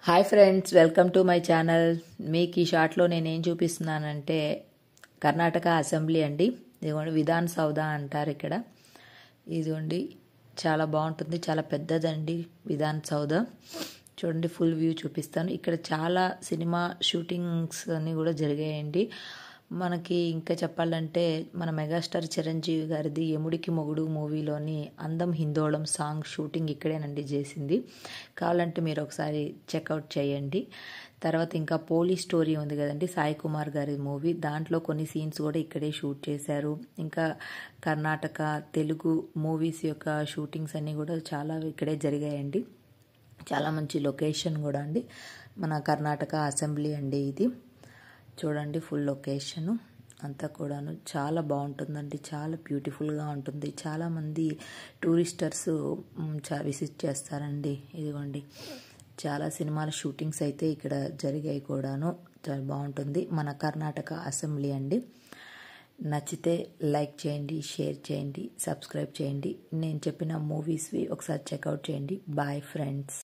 Hi friends, welcome to my channel. మీకు ఈ షార్ట్లో నేనేం చూపిస్తున్నానంటే కర్ణాటక అసెంబ్లీ అండి. ఇదిగోండి విధాన్ సౌధ అంటారు ఇక్కడ. ఇదిగోండి చాలా బాగుంటుంది, చాలా పెద్దదండి విధాన్ సౌధ. చూడండి, ఫుల్ వ్యూ చూపిస్తాను. ఇక్కడ చాలా సినిమా షూటింగ్స్ అన్నీ కూడా జరిగాయండి. మనకి ఇంకా చెప్పాలంటే మన మెగాస్టార్ చిరంజీవి గారిది యముడికి మొగుడు మూవీలోని అందం హిందోళం సాంగ్ షూటింగ్ ఇక్కడేనండి చేసింది. కావాలంటే మీరు ఒకసారి చెక్అవుట్ చేయండి. తర్వాత ఇంకా పోలీస్ స్టోరీ ఉంది కదండి, సాయి కుమార్ గారి మూవీ, దాంట్లో కొన్ని సీన్స్ కూడా ఇక్కడే షూట్ చేశారు. ఇంకా కర్ణాటక తెలుగు మూవీస్ యొక్క షూటింగ్స్ అన్నీ కూడా చాలా ఇక్కడే జరిగాయండి. చాలా మంచి లొకేషన్ కూడా అండి. మన కర్ణాటక అసెంబ్లీ అండి ఇది. చూడండి, ఫుల్ లొకేషను అంతా కూడాను చాలా బాగుంటుందండి. చాలా బ్యూటిఫుల్గా ఉంటుంది. చాలామంది టూరిస్టర్స్ విజిట్ చేస్తారండి. ఇదిగోండి, చాలా సినిమాల షూటింగ్స్ అయితే ఇక్కడ జరిగాయి కూడాను. చాలా బాగుంటుంది. మన కర్ణాటక అసెంబ్లీ అండి. నచ్చితే లైక్ చేయండి, షేర్ చేయండి, సబ్స్క్రైబ్ చేయండి. నేను చెప్పిన మూవీస్వి ఒకసారి చెక్అవుట్ చేయండి. Bye friends.